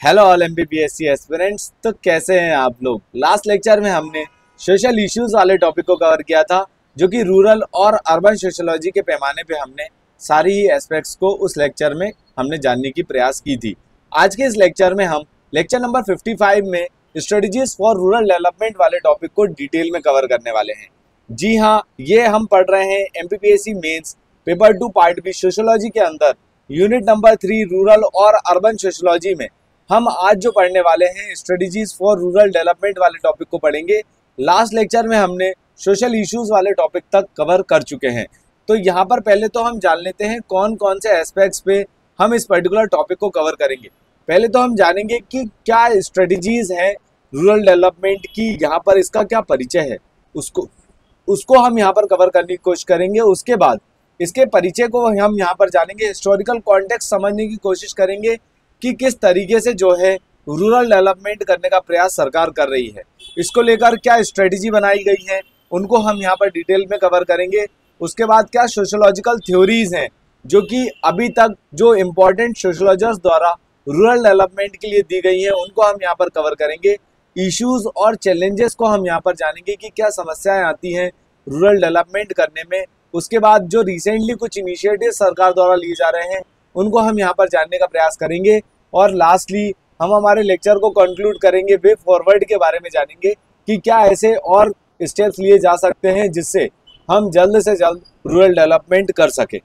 Hello all एमबीबीएससी aspirants. तो कैसे हैं आप लोग। लास्ट लेक्चर में हमने सोशल इश्यूज वाले टॉपिक को कवर किया था, जो कि रूरल और अर्बन सोशोलॉजी के पैमाने पे हमने सारी ही एस्पेक्ट्स को उस लेक्चर में हमने जानने की प्रयास की थी। आज के इस लेक्चर में हम लेक्चर नंबर 55 में स्ट्रेटजीज फॉर रूरल डेवलपमेंट वाले टॉपिक को डिटेल में कवर करने वाले हैं। जी हाँ, ये हम पढ़ रहे हैं MPPSC mains paper 2 part B sociology के अंदर यूनिट नंबर 3 रूरल और अर्बन सोशोलॉजी में हम आज जो पढ़ने वाले हैं स्ट्रेटजीज फॉर रूरल डेवलपमेंट वाले टॉपिक को पढ़ेंगे। लास्ट लेक्चर में हमने सोशल इश्यूज वाले टॉपिक तक कवर कर चुके हैं। तो यहाँ पर पहले तो हम जान लेते हैं कौन कौन से एस्पेक्ट्स पे हम इस पर्टिकुलर टॉपिक को कवर करेंगे। पहले तो हम जानेंगे कि क्या स्ट्रेटजीज हैं रूरल डेवलपमेंट की, यहाँ पर इसका क्या परिचय है, उसको हम यहाँ पर कवर करने की कोशिश करेंगे। उसके बाद इसके परिचय को हम यहाँ पर जानेंगे, हिस्टोरिकल कॉन्टेक्स्ट समझने की कोशिश करेंगे कि किस तरीके से जो है रूरल डेवलपमेंट करने का प्रयास सरकार कर रही है, इसको लेकर क्या स्ट्रेटजी बनाई गई है, उनको हम यहाँ पर डिटेल में कवर करेंगे। उसके बाद क्या सोशोलॉजिकल थ्योरीज हैं जो कि अभी तक जो इम्पोर्टेंट सोशोलॉजर्स द्वारा रूरल डेवलपमेंट के लिए दी गई हैं, उनको हम यहाँ पर कवर करेंगे। इश्यूज और चैलेंजेस को हम यहाँ पर जानेंगे कि क्या समस्याएं आती हैं रूरल डेवलपमेंट करने में। उसके बाद जो रिसेंटली कुछ इनिशिएटिव सरकार द्वारा लिए जा रहे हैं, उनको हम यहाँ पर जानने का प्रयास करेंगे। और लास्टली हम हमारे लेक्चर को कंक्लूड करेंगे, वे फॉरवर्ड के बारे में जानेंगे कि क्या ऐसे और स्टेप्स लिए जा सकते हैं जिससे हम जल्द से जल्द रूरल डेवलपमेंट कर सके।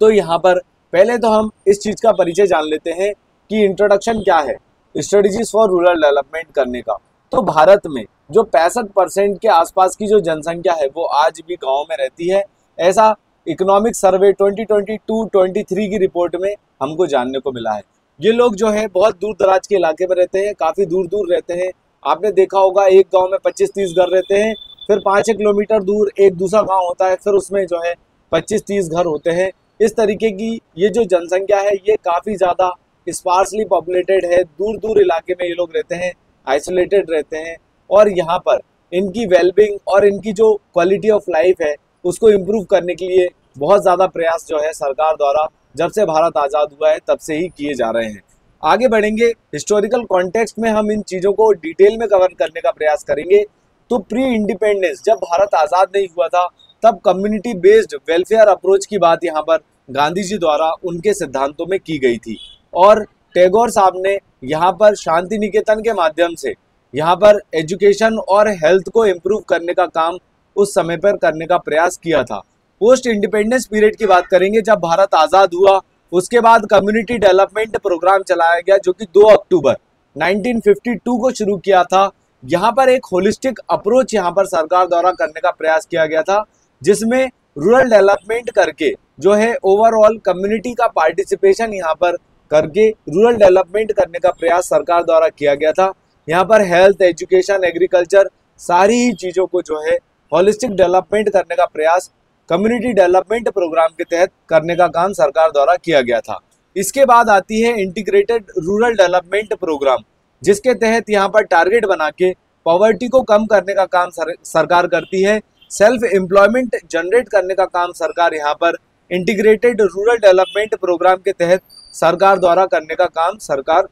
तो यहाँ पर पहले तो हम इस चीज़ का परिचय जान लेते हैं कि इंट्रोडक्शन क्या है स्ट्रेटजीज फॉर रूरल डेवलपमेंट करने का। तो भारत में जो 65% के आसपास की जो जनसंख्या है वो आज भी गाँव में रहती है, ऐसा इकोनॉमिक सर्वे 2022-23 की रिपोर्ट में हमको जानने को मिला है। ये लोग जो है बहुत दूर दराज के इलाके में रहते हैं, काफ़ी दूर दूर रहते हैं। आपने देखा होगा एक गांव में 25-30 घर रहते हैं, फिर 5 किलोमीटर दूर एक दूसरा गांव होता है, फिर उसमें जो है 25-30 घर होते हैं। इस तरीके की ये जो जनसंख्या है ये काफ़ी ज़्यादा स्पार्सली पॉपुलेटेड है, दूर दूर इलाके में ये लोग रहते हैं, आइसोलेटेड रहते हैं। और यहाँ पर इनकी वेलबींग और इनकी जो क्वालिटी ऑफ लाइफ है उसको इम्प्रूव करने के लिए बहुत ज़्यादा प्रयास जो है सरकार द्वारा जब से भारत आज़ाद हुआ है तब से ही किए जा रहे हैं। आगे बढ़ेंगे, हिस्टोरिकल कॉन्टेक्स्ट में हम इन चीज़ों को डिटेल में कवर करने का प्रयास करेंगे। तो प्री इंडिपेंडेंस जब भारत आज़ाद नहीं हुआ था तब कम्युनिटी बेस्ड वेलफेयर अप्रोच की बात यहाँ पर गांधी जी द्वारा उनके सिद्धांतों में की गई थी। और टैगोर साहब ने यहाँ पर शांति निकेतन के माध्यम से यहाँ पर एजुकेशन और हेल्थ को इम्प्रूव करने का काम उस समय पर करने का प्रयास किया था। पोस्ट इंडिपेंडेंस पीरियड की बात करेंगे, जब भारत आज़ाद हुआ उसके बाद कम्युनिटी डेवलपमेंट प्रोग्राम चलाया गया जो कि 2 अक्टूबर 1952 को शुरू किया था। यहाँ पर एक होलिस्टिक अप्रोच यहाँ पर सरकार द्वारा करने का प्रयास किया गया था, जिसमें रूरल डेवलपमेंट करके जो है ओवरऑल कम्युनिटी का पार्टिसिपेशन यहाँ पर करके रूरल डेवलपमेंट करने का प्रयास सरकार द्वारा किया गया था। यहाँ पर हेल्थ, एजुकेशन, एग्रीकल्चर सारी ही चीज़ों को जो है होलिस्टिक डेवलपमेंट करने का प्रयास कम्युनिटी डेवलपमेंट प्रोग्राम के तहत करने का काम सरकार द्वारा किया गया था। इसके बाद आती है इंटीग्रेटेड रूरल डेवलपमेंट प्रोग्राम, जिसके तहत यहाँ पर टारगेट बना के पॉवर्टी को कम करने का काम सरकार करती है। सेल्फ एम्प्लॉयमेंट जनरेट करने का काम सरकार यहाँ पर इंटीग्रेटेड रूरल डेवलपमेंट प्रोग्राम के तहत सरकार द्वारा करने का काम सरकार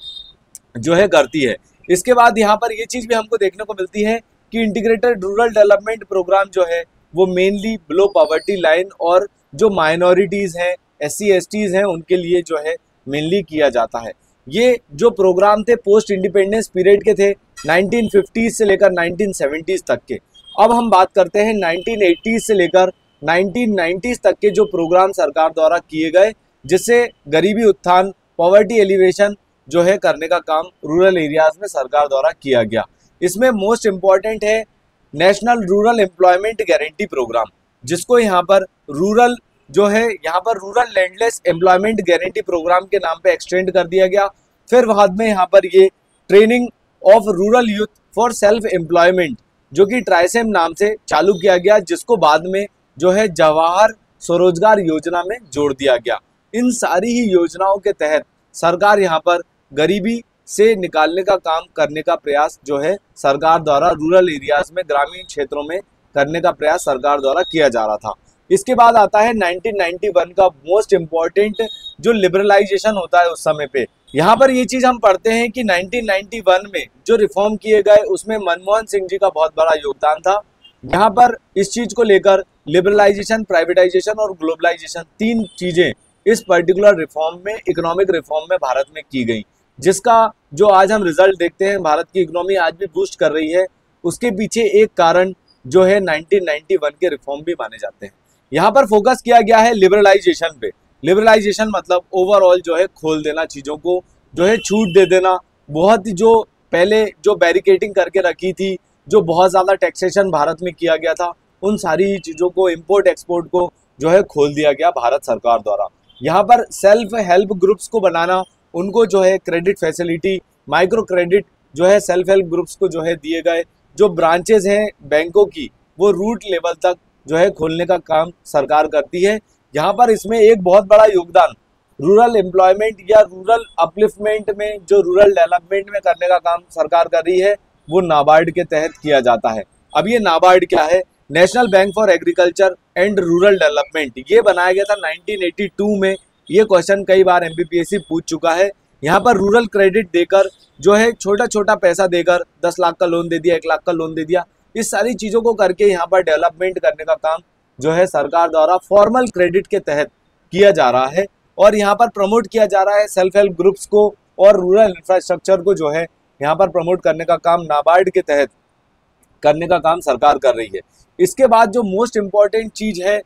जो है करती है। इसके बाद यहाँ पर ये चीज़ भी हमको देखने को मिलती है कि इंटीग्रेटेड रूरल डेवलपमेंट प्रोग्राम जो है वो मेनली बिलो पॉवर्टी लाइन और जो माइनॉरिटीज़ हैं, SC STs हैं, उनके लिए जो है मेनली किया जाता है। ये जो प्रोग्राम थे पोस्ट इंडिपेंडेंस पीरियड के थे 1950s से लेकर 1970s तक के। अब हम बात करते हैं 1980s से लेकर 1990s तक के जो प्रोग्राम सरकार द्वारा किए गए, जिससे गरीबी उत्थान, पॉवर्टी एलिवेशन जो है करने का काम रूरल एरियाज़ में सरकार द्वारा किया गया। इसमें मोस्ट इम्पॉर्टेंट है national rural employment guarantee programme, जिसको यहाँ पर रूरल जो है यहाँ पर rural landless employment guarantee programme के नाम पे एक्सटेंड कर दिया गया। फिर बाद में यहाँ पर ये training of rural youth for self employment जो कि ट्राइसेम नाम से चालू किया गया, जिसको बाद में जो है जवाहर स्वरोजगार योजना में जोड़ दिया गया। इन सारी ही योजनाओं के तहत सरकार यहाँ पर गरीबी से निकालने का काम करने का प्रयास जो है सरकार द्वारा रूरल एरियाज में, ग्रामीण क्षेत्रों में करने का प्रयास सरकार द्वारा किया जा रहा था। इसके बाद आता है 1991 का मोस्ट इम्पॉर्टेंट जो लिबरलाइजेशन होता है उस समय पे, यहाँ पर ये चीज हम पढ़ते हैं कि 1991 में जो रिफॉर्म किए गए उसमें मनमोहन सिंह जी का बहुत बड़ा योगदान था। यहाँ पर इस चीज को लेकर लिबरलाइजेशन, प्राइवेटाइजेशन और ग्लोबलाइजेशन, तीन चीजें इस पर्टिकुलर रिफॉर्म में, इकोनॉमिक रिफॉर्म में भारत में की गई, जिसका जो आज हम रिजल्ट देखते हैं, भारत की इकोनॉमी आज भी बूस्ट कर रही है। उसके पीछे एक कारण जो है 1991 के रिफॉर्म भी माने जाते हैं। यहाँ पर फोकस किया गया है लिबरलाइजेशन पे। लिबरलाइजेशन मतलब ओवरऑल जो है खोल देना, चीज़ों को जो है छूट दे देना। बहुत जो पहले जो बैरिकेडिंग करके रखी थी, जो बहुत ज़्यादा टैक्सेशन भारत में किया गया था, उन सारी चीज़ों को, इंपोर्ट एक्सपोर्ट को जो है खोल दिया गया भारत सरकार द्वारा। यहाँ पर सेल्फ हेल्प ग्रुप्स को बनाना, उनको जो है क्रेडिट फैसिलिटी, माइक्रो क्रेडिट जो है सेल्फ हेल्प ग्रुप्स को जो है दिए गए। जो ब्रांचेज हैं बैंकों की, वो रूट लेवल तक जो है खोलने का काम सरकार करती है। यहाँ पर इसमें एक बहुत बड़ा योगदान रूरल एम्प्लॉयमेंट या रूरल अपलिफ्टमेंट में, जो रूरल डेवलपमेंट में करने का काम सरकार कर रही है, वो नाबार्ड के तहत किया जाता है। अब ये नाबार्ड क्या है? National bank for agriculture and rural development. ये बनाया गया था 1982 में। ये क्वेश्चन कई बार एमपीपीएससी पूछ चुका है। यहाँ पर रूरल क्रेडिट देकर जो है छोटा छोटा पैसा देकर 10 लाख का लोन दे दिया, 1 लाख का लोन दे दिया, इस सारी चीज़ों को करके यहाँ पर डेवलपमेंट करने का काम जो है सरकार द्वारा फॉर्मल क्रेडिट के तहत किया जा रहा है। और यहाँ पर प्रमोट किया जा रहा है सेल्फ हेल्प ग्रुप्स को और रूरल इंफ्रास्ट्रक्चर को जो है यहाँ पर प्रमोट करने का काम नाबार्ड के तहत करने का काम सरकार कर रही है। इसके बाद जो मोस्ट इम्पॉर्टेंट चीज है,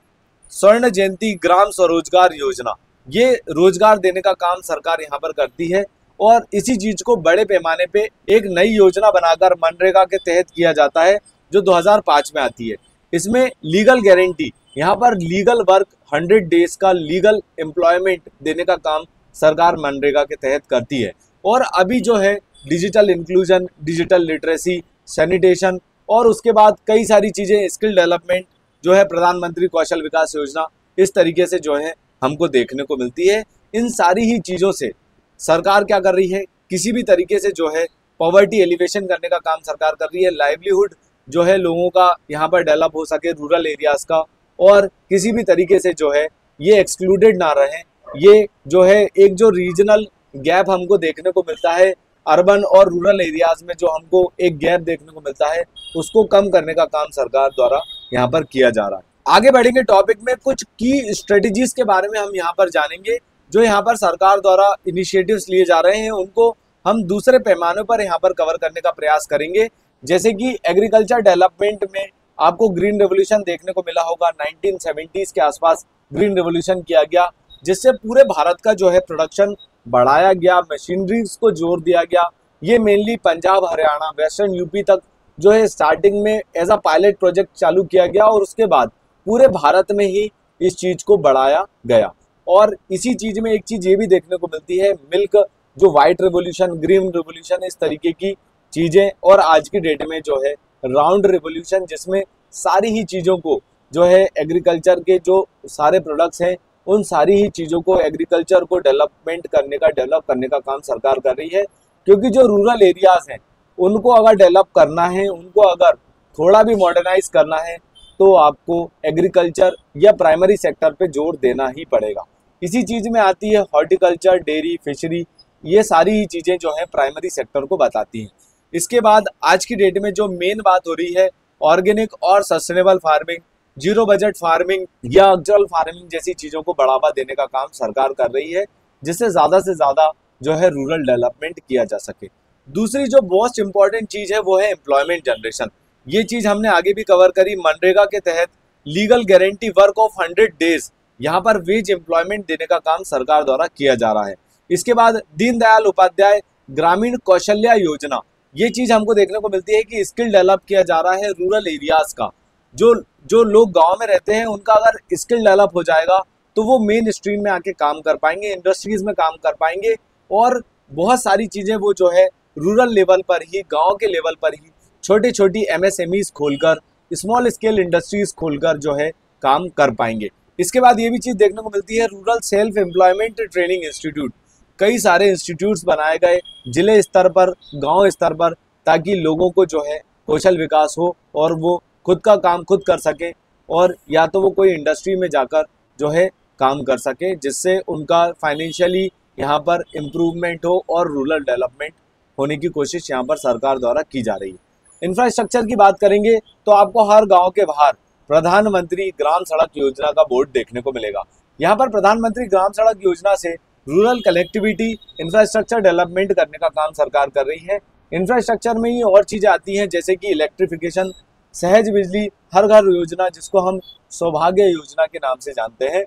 स्वर्ण जयंती ग्राम स्वरोजगार योजना। ये रोजगार देने का काम सरकार यहाँ पर करती है और इसी चीज को बड़े पैमाने पे एक नई योजना बनाकर मनरेगा के तहत किया जाता है, जो 2005 में आती है। इसमें लीगल गारंटी, यहाँ पर लीगल वर्क 100 डेज का लीगल एम्प्लॉयमेंट देने का काम सरकार मनरेगा के तहत करती है। और अभी जो है digital inclusion, digital literacy, sanitation और उसके बाद कई सारी चीज़ें, स्किल डेवलपमेंट जो है प्रधानमंत्री कौशल विकास योजना, इस तरीके से जो है हमको देखने को मिलती है। इन सारी ही चीज़ों से सरकार क्या कर रही है, किसी भी तरीके से जो है पॉवर्टी एलिवेशन करने का काम सरकार कर रही है। लाइवलीहुड जो है लोगों का यहाँ पर डेवलप हो सके, रूरल एरियाज़ का, और किसी भी तरीके से जो है ये एक्सक्लूडेड ना रहें। ये जो है एक जो रीजनल गैप हमको देखने को मिलता है, अर्बन और रूरल एरियाज में जो हमको एक गैप देखने को मिलता है, उसको कम करने का काम सरकार द्वारा यहाँ पर किया जा रहा है। आगे बढ़ेंगे टॉपिक में, कुछ की स्ट्रेटजीज के बारे में हम यहाँ पर जानेंगे, जो यहाँ पर सरकार द्वारा इनिशिएटिव्स लिए जा रहे हैं, उनको हम दूसरे पैमानों पर यहाँ पर कवर करने का प्रयास करेंगे। जैसे कि एग्रीकल्चर डेवलपमेंट में आपको ग्रीन रेवोल्यूशन देखने को मिला होगा। 1970s के आसपास ग्रीन रेवोल्यूशन किया गया, जिससे पूरे भारत का जो है प्रोडक्शन बढ़ाया गया, मशीनरीज को जोर दिया गया। ये mainly Punjab, Haryana, western UP तक जो है स्टार्टिंग में एज अ पायलट प्रोजेक्ट चालू किया गया और उसके बाद पूरे भारत में ही इस चीज को बढ़ाया गया। और इसी चीज में एक चीज ये भी देखने को मिलती है, मिल्क जो व्हाइट रेवोल्यूशन, ग्रीन रेवोल्यूशन, इस तरीके की चीजें, और आज की डेट में जो है राउंड रेवोल्यूशन, जिसमें सारी ही चीजों को जो है एग्रीकल्चर के जो सारे प्रोडक्ट्स हैं, उन सारी ही चीज़ों को, एग्रीकल्चर को डेवलप करने का काम सरकार कर रही है। क्योंकि जो रूरल एरियाज हैं, उनको अगर डेवलप करना है, उनको अगर थोड़ा भी मॉडर्नाइज करना है, तो आपको एग्रीकल्चर या प्राइमरी सेक्टर पे जोर देना ही पड़ेगा। इसी चीज़ में आती है हॉर्टिकल्चर, डेयरी, फिशरी, ये सारी ही चीज़ें जो है प्राइमरी सेक्टर को बताती हैं। इसके बाद आज की डेट में जो मेन बात हो रही है, ऑर्गेनिक और sustainable farming, zero budget farming या अग्रिकल्चरल फार्मिंग जैसी चीज़ों को बढ़ावा देने का काम सरकार कर रही है, जिससे ज़्यादा से ज़्यादा जो है रूरल डेवलपमेंट किया जा सके। दूसरी जो मोस्ट इंपॉर्टेंट चीज़ है वो है एम्प्लॉयमेंट जनरेशन। ये चीज़ हमने आगे भी कवर करी। मनरेगा के तहत legal guarantee work of 100 days, यहाँ पर वेज एम्प्लॉयमेंट देने का काम सरकार द्वारा किया जा रहा है। इसके बाद दीनदयाल उपाध्याय ग्रामीण कौशल्या योजना, ये चीज़ हमको देखने को मिलती है कि स्किल डेवलप किया जा रहा है रूरल एरियाज़ का। जो लोग गांव में रहते हैं, उनका अगर स्किल डेवलप हो जाएगा तो वो मेन स्ट्रीम में आके काम कर पाएंगे, इंडस्ट्रीज में काम कर पाएंगे, और बहुत सारी चीज़ें वो जो है रूरल लेवल पर ही, गांव के लेवल पर ही छोटी छोटी MSMEs खोलकर, स्मॉल स्केल इंडस्ट्रीज खोलकर जो है काम कर पाएंगे। इसके बाद ये भी चीज़ देखने को मिलती है, rural self employment training institute. कई सारे इंस्टीट्यूट्स बनाए गए जिले स्तर पर, गाँव स्तर पर, ताकि लोगों को जो है कौशल विकास हो और वो खुद का काम खुद कर सके, और या तो वो कोई इंडस्ट्री में जाकर जो है काम कर सके, जिससे उनका फाइनेंशियली यहाँ पर इम्प्रूवमेंट हो और रूरल डेवलपमेंट होने की कोशिश यहाँ पर सरकार द्वारा की जा रही है। इंफ्रास्ट्रक्चर की बात करेंगे तो आपको हर गांव के बाहर प्रधानमंत्री ग्राम सड़क योजना का बोर्ड देखने को मिलेगा। यहाँ पर प्रधानमंत्री ग्राम सड़क योजना से रूरल कनेक्टिविटी इंफ्रास्ट्रक्चर डेवलपमेंट करने का काम सरकार कर रही है। इंफ्रास्ट्रक्चर में ही और चीजें आती हैं जैसे कि इलेक्ट्रिफिकेशन, सहज बिजली, हर घर योजना जिसको हम सौभाग्य योजना के नाम से जानते हैं।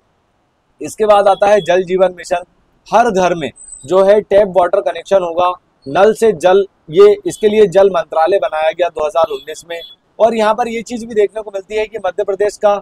इसके बाद आता है जल जीवन मिशन, हर घर में जो है टैप वाटर कनेक्शन होगा, नल से जल, ये इसके लिए जल मंत्रालय बनाया गया 2019 में। और यहाँ पर ये चीज भी देखने को मिलती है कि मध्य प्रदेश का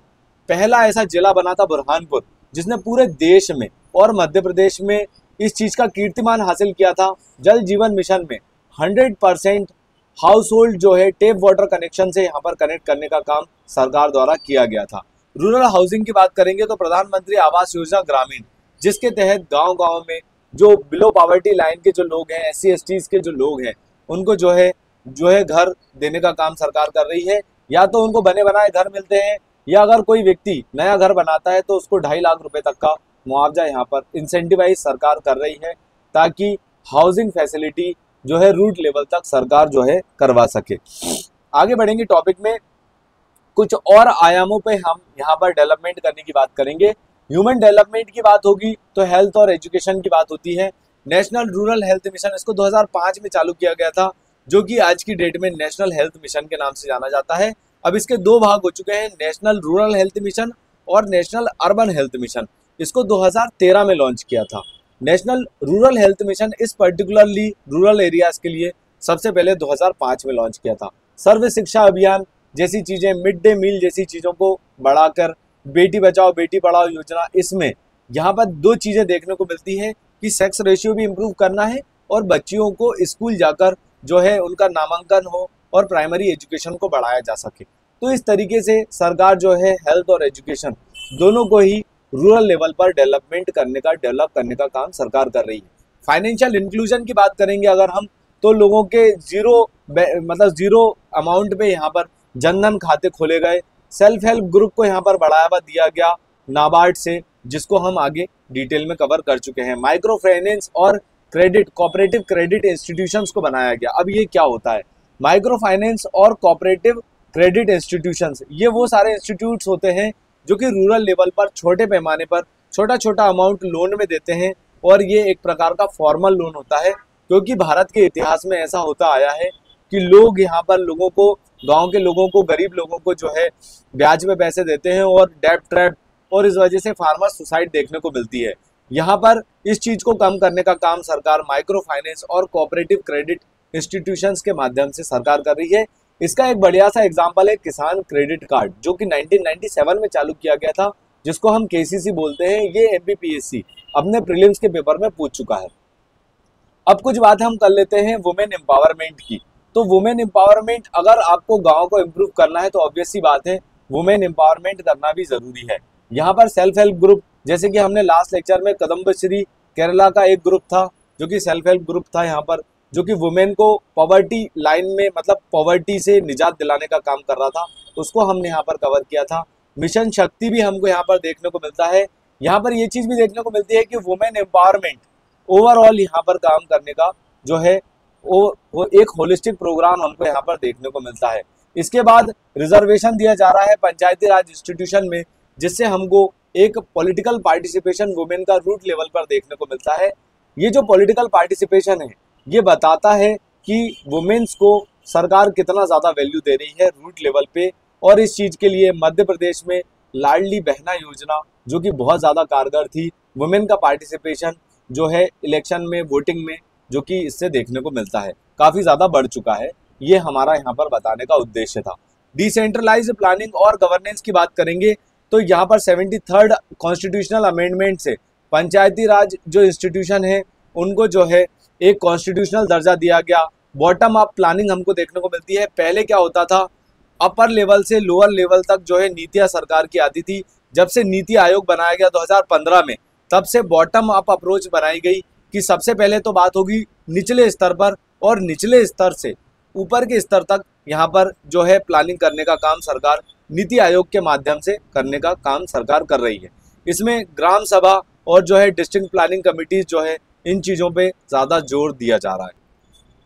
पहला ऐसा जिला बना था बुरहानपुर, जिसने पूरे देश में और मध्य प्रदेश में इस चीज का कीर्तिमान हासिल किया था। जल जीवन मिशन में 100% हाउस होल्ड जो है टैप वाटर कनेक्शन से यहाँ पर कनेक्ट करने का काम सरकार द्वारा किया गया था। रूरल हाउसिंग की बात करेंगे तो प्रधानमंत्री आवास योजना ग्रामीण, जिसके तहत गांव गांव में जो बिलो पॉवर्टी लाइन के जो लोग हैं, SC STs के जो लोग हैं, उनको जो है घर देने का काम सरकार कर रही है। या तो उनको बने बनाए घर मिलते हैं, या अगर कोई व्यक्ति नया घर बनाता है तो उसको 2.5 लाख रुपए तक का मुआवजा यहाँ पर इंसेंटिवाइज सरकार कर रही है, ताकि हाउसिंग फैसिलिटी जो है रूट लेवल तक सरकार जो है करवा सके। आगे बढ़ेंगे टॉपिक में, कुछ और आयामों पे हम यहाँ पर डेवलपमेंट करने की बात करेंगे। ह्यूमन डेवलपमेंट की बात होगी तो हेल्थ और एजुकेशन की बात होती है। नेशनल रूरल हेल्थ मिशन, इसको 2005 में चालू किया गया था, जो कि आज की डेट में नेशनल हेल्थ मिशन के नाम से जाना जाता है। अब इसके 2 भाग हो चुके हैं, नेशनल रूरल हेल्थ मिशन और नेशनल अर्बन हेल्थ मिशन। इसको 2013 में लॉन्च किया था। नेशनल रूरल हेल्थ मिशन इस पर्टिकुलरली रूरल एरियाज के लिए सबसे पहले 2005 में लॉन्च किया था। सर्व शिक्षा अभियान जैसी चीजें, मिड डे मील जैसी चीजों को बढ़ाकर, बेटी बचाओ बेटी पढ़ाओ योजना, इसमें यहाँ पर 2 चीजें देखने को मिलती है कि सेक्स रेशियो भी इम्प्रूव करना है और बच्चियों को स्कूल जाकर जो है उनका नामांकन हो और प्राइमरी एजुकेशन को बढ़ाया जा सके। तो इस तरीके से सरकार जो है हेल्थ और एजुकेशन दोनों को ही रूरल लेवल पर डेवलप करने का काम सरकार कर रही है। फाइनेंशियल इंक्लूजन की बात करेंगे अगर हम, तो लोगों के जीरो अमाउंट पे यहाँ पर जनधन खाते खोले गए। सेल्फ हेल्प ग्रुप को यहाँ पर बढ़ावा दिया गया नाबार्ड से, जिसको हम आगे डिटेल में कवर कर चुके हैं। माइक्रो फाइनेंस और कोऑपरेटिव क्रेडिट इंस्टीट्यूशंस को बनाया गया। अब ये क्या होता है? माइक्रो फाइनेंस और कोऑपरेटिव क्रेडिट इंस्टीट्यूशंस, ये वो सारे इंस्टीट्यूट्स होते हैं जो कि रूरल लेवल पर छोटे पैमाने पर छोटा छोटा अमाउंट लोन में देते हैं, और ये एक प्रकार का फॉर्मल लोन होता है, क्योंकि भारत के इतिहास में ऐसा होता आया है कि लोग यहाँ पर लोगों को, गांव के लोगों को, गरीब लोगों को जो है ब्याज पे पैसे देते हैं और डेब्ट ट्रैप, और इस वजह से फार्मर सुसाइड देखने को मिलती है। यहाँ पर इस चीज को कम करने का काम सरकार माइक्रो फाइनेंस और कोऑपरेटिव क्रेडिट इंस्टीट्यूशंस के माध्यम से सरकार कर रही है। इसका एक बढ़िया सा एग्जांपल है किसान क्रेडिट कार्ड, जो कि 1997 में चालू किया गया था, जिसको हम KCC बोलते हैं। ये MPPSC अपने प्रीलिम्स के पेपर में पूछ चुका है। अब कुछ बात हम कर लेते हैं वुमेन एम्पावरमेंट की। तो वुमेन एम्पावरमेंट, अगर आपको गांव को इम्प्रूव करना है तो ऑब्वियस सी बात है वुमेन एम्पावरमेंट करना भी जरूरी है। यहाँ पर सेल्फ हेल्प ग्रुप, जैसे कि हमने लास्ट लेक्चर में कदम्बश्री केरला का एक ग्रुप था जो कि सेल्फ हेल्प ग्रुप था यहाँ पर, जो कि वुमेन को पॉवर्टी लाइन में, मतलब पॉवर्टी से निजात दिलाने का काम कर रहा था, उसको हमने यहाँ पर कवर किया था। मिशन शक्ति भी हमको यहाँ पर देखने को मिलता है। यहाँ पर ये चीज भी देखने को मिलती है कि वुमेन एम्पावरमेंट ओवरऑल यहाँ पर काम करने का जो है वो एक होलिस्टिक प्रोग्राम हमको यहाँ पर देखने को मिलता है। इसके बाद रिजर्वेशन दिया जा रहा है पंचायती राज इंस्टीट्यूशन में, जिससे हमको एक पॉलिटिकल पार्टिसिपेशन वुमेन का रूट लेवल पर देखने को मिलता है। ये जो पॉलिटिकल पार्टिसिपेशन है, ये बताता है कि वुमेन्स को सरकार कितना ज़्यादा वैल्यू दे रही है रूट लेवल पे। और इस चीज़ के लिए मध्य प्रदेश में लाडली बहना योजना, जो कि बहुत ज़्यादा कारगर थी, वुमेन का पार्टिसिपेशन जो है इलेक्शन में, वोटिंग में, जो कि इससे देखने को मिलता है काफ़ी ज़्यादा बढ़ चुका है। ये हमारा यहाँ पर बताने का उद्देश्य था। डिसेंट्रलाइज्ड प्लानिंग और गवर्नेंस की बात करेंगे तो यहाँ पर 73rd कॉन्स्टिट्यूशनल अमेंडमेंट से पंचायती राज जो इंस्टीट्यूशन है उनको जो है एक कॉन्स्टिट्यूशनल दर्जा दिया गया। बॉटम अप प्लानिंग हमको देखने को मिलती है। पहले क्या होता था, अपर लेवल से लोअर लेवल तक जो है नीतियां सरकार की आती थी। जब से नीति आयोग बनाया गया 2015 में, तब से बॉटम अप अप्रोच बनाई गई कि सबसे पहले तो बात होगी निचले स्तर पर, और निचले स्तर से ऊपर के स्तर तक यहाँ पर जो है प्लानिंग करने का काम सरकार नीति आयोग के माध्यम से करने का काम सरकार कर रही है। इसमें ग्राम सभा और जो है डिस्ट्रिक्ट प्लानिंग कमिटीज जो है इन चीज़ों पे ज़्यादा जोर दिया जा रहा है।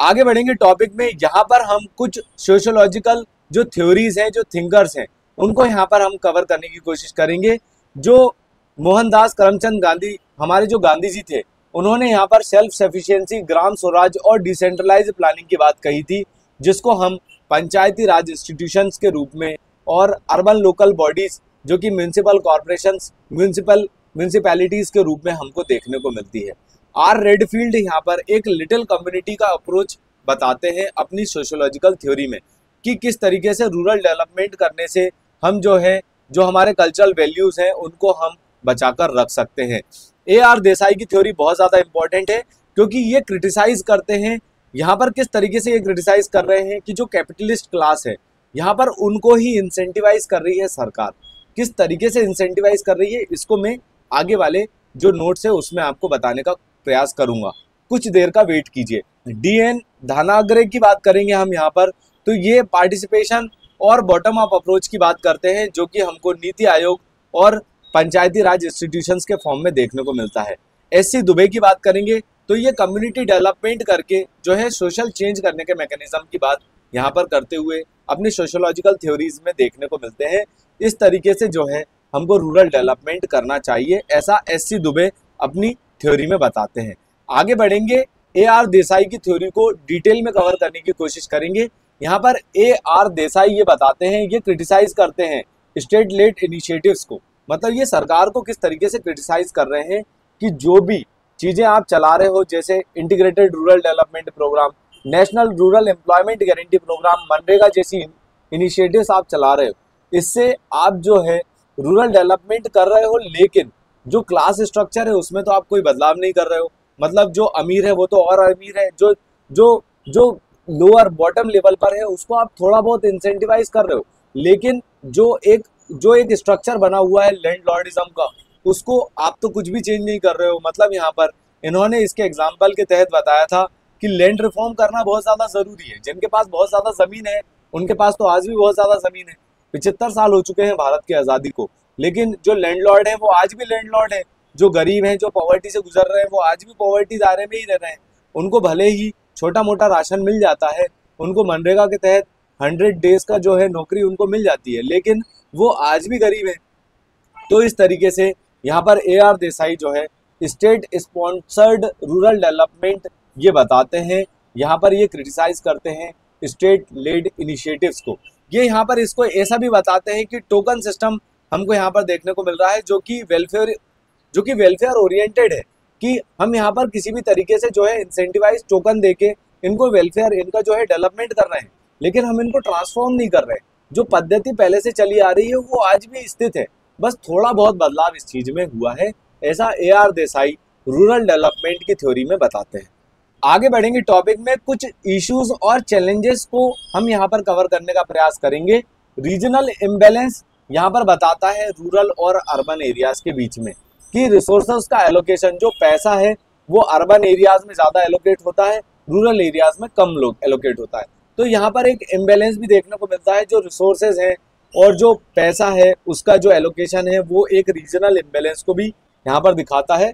आगे बढ़ेंगे टॉपिक में। यहाँ पर हम कुछ सोशियोलॉजिकल जो थ्योरीज हैं, जो थिंकर्स हैं, उनको यहाँ पर हम कवर करने की कोशिश करेंगे। जो मोहनदास करमचंद गांधी, हमारे जो गांधी जी थे, उन्होंने यहाँ पर सेल्फ सफिशिएंसी, ग्राम स्वराज और डिसेंट्रलाइज प्लानिंग की बात कही थी, जिसको हम पंचायती राज इंस्टीट्यूशंस के रूप में और अर्बन लोकल बॉडीज जो कि म्यूनिसिपल कॉरपोरेशंस, म्यूनिसिपैलिटीज के रूप में हमको देखने को मिलती है। आर रेडफील्ड यहाँ पर एक लिटिल कम्युनिटी का अप्रोच बताते हैं अपनी सोशियोलॉजिकल थ्योरी में कि किस तरीके से रूरल डेवलपमेंट करने से हम जो है, जो हमारे कल्चरल वैल्यूज हैं, उनको हम बचाकर रख सकते हैं। AR देसाई की थ्योरी बहुत ज़्यादा इंपॉर्टेंट है, क्योंकि ये क्रिटिसाइज करते हैं यहाँ पर किस तरीके से ये क्रिटिसाइज कर रहे हैं कि जो कैपिटलिस्ट क्लास है यहाँ पर उनको ही इंसेंटिवाइज कर रही है सरकार। किस तरीके से इंसेंटिवाइज कर रही है, इसको मैं आगे वाले जो नोट्स है उसमें आपको बताने का प्रयास करूंगा। कुछ देर का वेट कीजिए। DN धनाग्रे की बात करेंगे हम यहाँ पर, तो ये पार्टिसिपेशन और बॉटम अप अप्रोच की बात करते हैं, जो कि हमको नीति आयोग और पंचायती राज इंस्टीट्यूशंस के फॉर्म में देखने को मिलता है। SC दुबे की बात करेंगे तो ये कम्युनिटी डेवलपमेंट करके जो है सोशल चेंज करने के मैकेनिज्म की बात यहाँ पर करते हुए अपनी सोशियोलॉजिकल थ्योरीज में देखने को मिलते हैं। इस तरीके से जो है हमको रूरल डेवलपमेंट करना चाहिए, ऐसा SC दुबे अपनी थ्योरी में बताते हैं। आगे बढ़ेंगे, AR देसाई की थ्योरी को डिटेल में कवर करने की कोशिश करेंगे। यहाँ पर AR देसाई ये बताते हैं, ये क्रिटिसाइज करते हैं स्टेट लेड इनिशिएटिव्स को, मतलब ये सरकार को किस तरीके से क्रिटिसाइज कर रहे हैं कि जो भी चीज़ें आप चला रहे हो, जैसे integrated rural development programme, national rural employment guarantee programme, मनरेगा जैसी इनिशिएटिव्स आप चला रहे हो, इससे आप जो है रूरल डेवलपमेंट कर रहे हो, लेकिन जो क्लास स्ट्रक्चर है उसमें तो आप कोई बदलाव नहीं कर रहे हो। मतलब जो अमीर है वो तो और अमीर है, जो जो जो लोअर बॉटम लेवल पर है उसको आप थोड़ा बहुत इंसेंटिवाइज कर रहे हो, लेकिन जो एक स्ट्रक्चर बना हुआ है लैंडलॉर्डिज्म का, उसको आप तो कुछ भी चेंज नहीं कर रहे हो। मतलब यहाँ पर इन्होंने इसके एग्जाम्पल के तहत बताया था कि लैंड रिफॉर्म करना बहुत ज़्यादा ज़रूरी है। जिनके पास बहुत ज़्यादा ज़मीन है उनके पास तो आज भी बहुत ज़्यादा ज़मीन है। 75 साल हो चुके हैं भारत की आज़ादी को, लेकिन जो लैंडलॉर्ड है वो आज भी लैंडलॉर्ड है। जो गरीब हैं, जो पॉवर्टी से गुजर रहे हैं, वो आज भी पॉवर्टी दायरे में ही रह रहे हैं। उनको भले ही छोटा मोटा राशन मिल जाता है, उनको मनरेगा के तहत 100 डेज का जो है नौकरी उनको मिल जाती है, लेकिन वो आज भी गरीब है। तो इस तरीके से यहाँ पर AR देसाई जो है स्टेट स्पॉन्सर्ड रूरल डेवलपमेंट ये बताते हैं। यहाँ पर ये क्रिटिसाइज करते हैं स्टेट लेड इनिशिएटिव्स को। ये यहाँ पर इसको ऐसा भी बताते हैं कि टोकन सिस्टम हमको यहाँ पर देखने को मिल रहा है, जो कि वेलफेयर ओरिएंटेड है, कि हम यहाँ पर किसी भी तरीके से जो है इंसेंटिवाइज टोकन देके इनको वेलफेयर, इनका जो है डेवलपमेंट कर रहे हैं, लेकिन हम इनको ट्रांसफॉर्म नहीं कर रहे हैं। जो पद्धति पहले से चली आ रही है वो आज भी स्थित है, बस थोड़ा बहुत बदलाव इस चीज में हुआ है, ऐसा AR देसाई रूरल डेवलपमेंट की थ्योरी में बताते हैं। आगे बढ़ेंगे टॉपिक में। कुछ इश्यूज और चैलेंजेस को हम यहाँ पर कवर करने का प्रयास करेंगे। रीजनल इम्बैलेंस यहाँ पर बताता है रूरल और अर्बन एरियाज के बीच में कि रिसोर्सेज का एलोकेशन, जो पैसा है वो अर्बन एरियाज में ज़्यादा एलोकेट होता है, रूरल एरियाज में कम लोग एलोकेट होता है। तो यहाँ पर एक इम्बैलेंस भी देखने को मिलता है। जो रिसोर्सेज हैं और जो पैसा है उसका जो एलोकेशन है वो एक रीजनल इम्बैलेंस को भी यहाँ पर दिखाता है,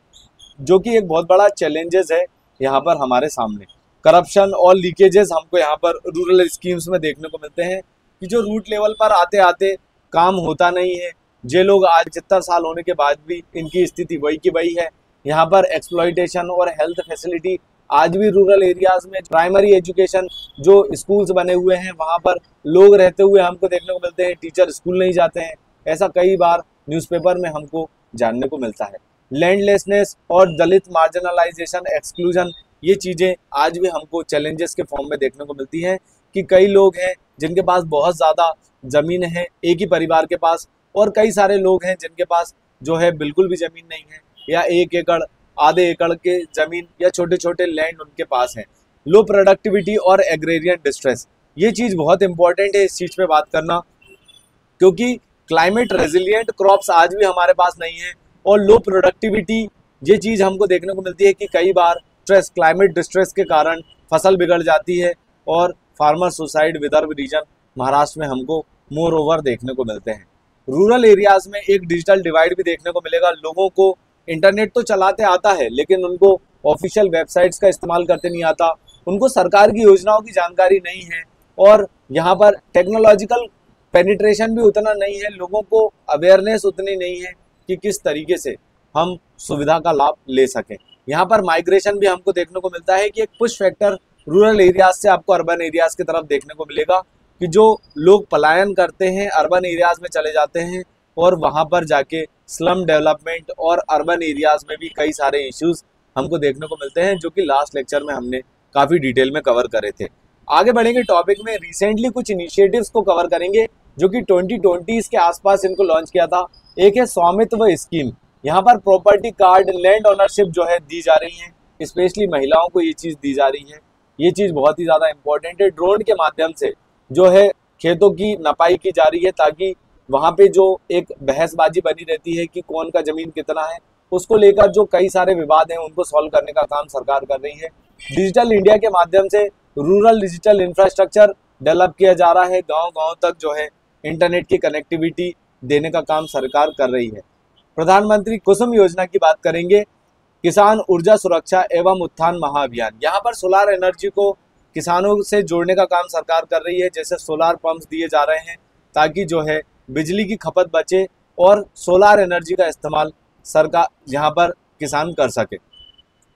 जो कि एक बहुत बड़ा चैलेंजेस है यहाँ पर हमारे सामने। करप्शन और लीकेजेस हमको यहाँ पर रूरल स्कीम्स में देखने को मिलते हैं कि जो रूट लेवल पर आते आते काम होता नहीं है। जे लोग आज 75 साल होने के बाद भी इनकी स्थिति वही की वही है। यहाँ पर एक्सप्लॉइटेशन और हेल्थ फैसिलिटी आज भी रूरल एरियाज में, प्राइमरी एजुकेशन जो स्कूल्स बने हुए हैं वहाँ पर लोग रहते हुए हमको देखने को मिलते हैं, टीचर स्कूल नहीं जाते हैं। ऐसा कई बार न्यूज़पेपर में हमको जानने को मिलता है। लैंडलेसनेस और दलित मार्जिनलाइजेशन, एक्सक्लूजन, ये चीज़ें आज भी हमको चैलेंजेस के फॉर्म में देखने को मिलती हैं कि कई लोग हैं जिनके पास बहुत ज़्यादा ज़मीन है एक ही परिवार के पास, और कई सारे लोग हैं जिनके पास जो है बिल्कुल भी ज़मीन नहीं है, या 1 एकड़, आधे एकड़ के ज़मीन या छोटे छोटे लैंड उनके पास हैं। लो प्रोडक्टिविटी और एग्रेरियन डिस्ट्रेस, ये चीज़ बहुत इंपॉर्टेंट है इस चीज़ पे बात करना, क्योंकि क्लाइमेट रेजिलिएंट क्रॉप्स आज भी हमारे पास नहीं है। और लो प्रोडक्टिविटी, ये चीज़ हमको देखने को मिलती है कि कई बार स्ट्रेस, क्लाइमेट डिस्ट्रेस के कारण फसल बिगड़ जाती है और farmer suicide Vidarbha region Maharashtra में हमको मोर ओवर देखने को मिलते हैं। रूरल एरियाज में एक डिजिटल डिवाइड भी देखने को मिलेगा। लोगों को इंटरनेट तो चलाते आता है लेकिन उनको ऑफिशियल वेबसाइट्स का इस्तेमाल करते नहीं आता, उनको सरकार की योजनाओं की जानकारी नहीं है, और यहाँ पर टेक्नोलॉजिकल पेनिट्रेशन भी उतना नहीं है, लोगों को अवेयरनेस उतनी नहीं है कि किस तरीके से हम सुविधा का लाभ ले सकें। यहाँ पर माइग्रेशन भी हमको देखने को मिलता है कि एक पुश फैक्टर रूरल एरियाज से आपको अर्बन एरियाज की तरफ देखने को मिलेगा, कि जो लोग पलायन करते हैं अर्बन एरियाज में चले जाते हैं और वहाँ पर जाके स्लम डेवलपमेंट और अर्बन एरियाज में भी कई सारे इश्यूज हमको देखने को मिलते हैं, जो कि लास्ट लेक्चर में हमने काफ़ी डिटेल में कवर करे थे। आगे बढ़ेंगे टॉपिक में, रिसेंटली कुछ इनिशिएटिव्स को कवर करेंगे जो कि 2020 के आसपास इनको लॉन्च किया था। एक है स्वामित्व स्कीम, यहाँ पर प्रॉपर्टी कार्ड, लैंड ओनरशिप जो है दी जा रही है, स्पेशली महिलाओं को ये चीज़ दी जा रही है। ये चीज़ बहुत ही ज़्यादा इंपॉर्टेंट है। ड्रोन के माध्यम से जो है खेतों की नपाई की जा रही है, ताकि वहाँ पे जो एक बहसबाजी बनी रहती है कि कौन का ज़मीन कितना है, उसको लेकर जो कई सारे विवाद हैं उनको सॉल्व करने का काम सरकार कर रही है। डिजिटल इंडिया के माध्यम से रूरल डिजिटल इंफ्रास्ट्रक्चर डेवलप किया जा रहा है, गांव-गांव तक जो है इंटरनेट की कनेक्टिविटी देने का काम सरकार कर रही है। प्रधानमंत्री कुसुम योजना की बात करेंगे, किसान ऊर्जा सुरक्षा एवं उत्थान महाअभियान। यहाँ पर सोलार एनर्जी को किसानों से जोड़ने का काम सरकार कर रही है, जैसे सोलार पंप्स दिए जा रहे हैं ताकि जो है बिजली की खपत बचे और सोलार एनर्जी का इस्तेमाल सरकार यहाँ पर किसान कर सके।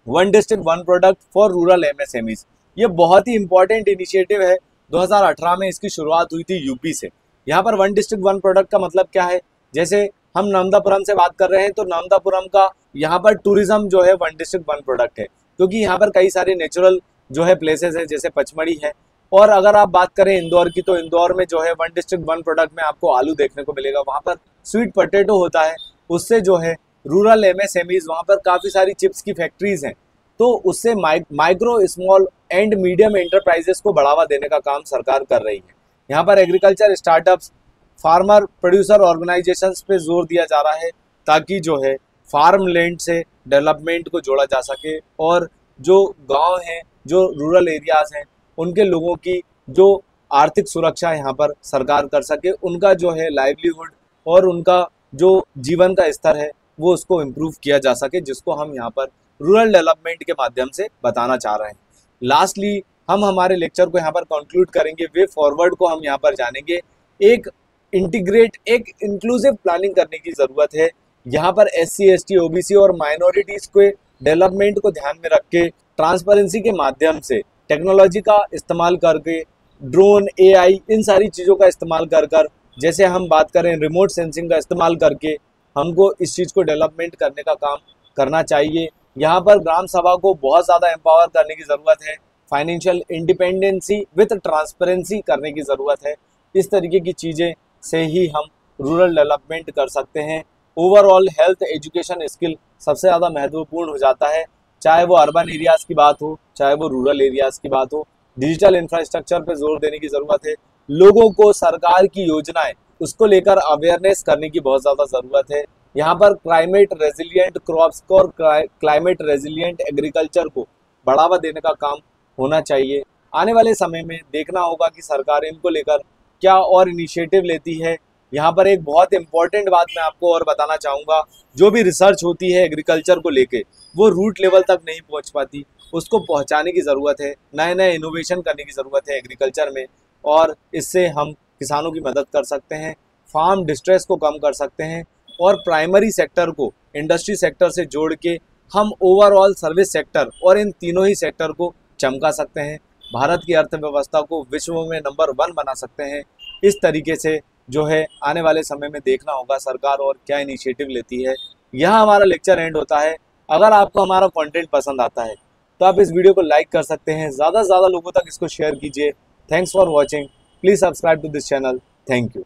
One district one product for rural MSMEs, ये बहुत ही इंपॉर्टेंट इनिशिएटिव है। 2018 में इसकी शुरुआत हुई थी यूपी से। यहाँ पर वन डिस्ट्रिक्ट वन प्रोडक्ट का मतलब क्या है, जैसे हम नर्मदापुरम से बात कर रहे हैं तो नर्मदापुरम का यहाँ पर टूरिज्म जो है वन डिस्ट्रिक्ट वन प्रोडक्ट है, क्योंकि यहाँ पर कई सारे नेचुरल जो है प्लेसेस है, जैसे पचमढ़ी है। और अगर आप बात करें इंदौर की, तो इंदौर में जो है वन डिस्ट्रिक्ट वन प्रोडक्ट में आपको आलू देखने को मिलेगा, वहाँ पर स्वीट पोटैटो होता है, उससे जो है रूरल एमएसएमईज, वहाँ पर काफ़ी सारी चिप्स की फैक्ट्रीज हैं, तो उससे micro small and medium enterprises को बढ़ावा देने का काम सरकार कर रही है। यहाँ पर agriculture startups, farmer producer organisations पे जोर दिया जा रहा है, ताकि जो है फार्म लैंड से डेवलपमेंट को जोड़ा जा सके, और जो गांव हैं, जो रूरल एरियाज हैं, उनके लोगों की जो आर्थिक सुरक्षा यहाँ पर सरकार कर सके, उनका जो है लाइवलीहुड और उनका जो जीवन का स्तर है वो उसको इम्प्रूव किया जा सके, जिसको हम यहाँ पर रूरल डेवलपमेंट के माध्यम से बताना चाह रहे हैं। लास्टली हम हमारे लेक्चर को यहाँ पर कंक्लूड करेंगे, वे फॉरवर्ड को हम यहाँ पर जानेंगे। एक इंक्लूसिव प्लानिंग करने की ज़रूरत है। यहाँ पर SC, ST, OBC और माइनॉरिटीज़ के डेवलपमेंट को ध्यान में रख के ट्रांसपेरेंसी के माध्यम से टेक्नोलॉजी का इस्तेमाल करके, ड्रोन, AI, इन सारी चीज़ों का इस्तेमाल कर जैसे हम बात करें रिमोट सेंसिंग का इस्तेमाल करके हमको इस चीज़ को डेवलपमेंट करने का काम करना चाहिए। यहाँ पर ग्राम सभा को बहुत ज़्यादा एम्पावर करने की ज़रूरत है, फाइनेंशियल इंडिपेंडेंसी विथ ट्रांसपेरेंसी करने की ज़रूरत है। इस तरीके की चीज़ें से ही हम रूरल डेवलपमेंट कर सकते हैं। ओवरऑल हेल्थ, एजुकेशन, स्किल सबसे ज़्यादा महत्वपूर्ण हो जाता है, चाहे वो अर्बन एरियाज़ की बात हो, चाहे वो रूरल एरियाज़ की बात हो। डिजिटल इंफ्रास्ट्रक्चर पे जोर देने की ज़रूरत है। लोगों को सरकार की योजनाएं, उसको लेकर अवेयरनेस करने की बहुत ज़्यादा ज़रूरत है। यहाँ पर क्लाइमेट रेजिलिएंट क्रॉप्स को और क्लाइमेट रेजिलिएंट एग्रीकल्चर को बढ़ावा देने का काम होना चाहिए। आने वाले समय में देखना होगा कि सरकार इनको लेकर क्या और इनिशिएटिव लेती है। यहाँ पर एक बहुत इंपॉर्टेंट बात मैं आपको और बताना चाहूँगा, जो भी रिसर्च होती है एग्रीकल्चर को लेके, वो रूट लेवल तक नहीं पहुँच पाती, उसको पहुँचाने की ज़रूरत है। नए नए इनोवेशन करने की ज़रूरत है एग्रीकल्चर में, और इससे हम किसानों की मदद कर सकते हैं, फार्म डिस्ट्रेस को कम कर सकते हैं, और प्राइमरी सेक्टर को इंडस्ट्री सेक्टर से जोड़ के हम ओवरऑल सर्विस सेक्टर और इन तीनों ही सेक्टर को चमका सकते हैं। भारत की अर्थव्यवस्था को विश्व में नंबर 1 बना सकते हैं। इस तरीके से जो है आने वाले समय में देखना होगा सरकार और क्या इनिशिएटिव लेती है। यहाँ हमारा लेक्चर एंड होता है। अगर आपको हमारा कंटेंट पसंद आता है तो आप इस वीडियो को लाइक कर सकते हैं, ज़्यादा से ज़्यादा लोगों तक इसको शेयर कीजिए। Thanks for watching, please subscribe to this channel. Thank you.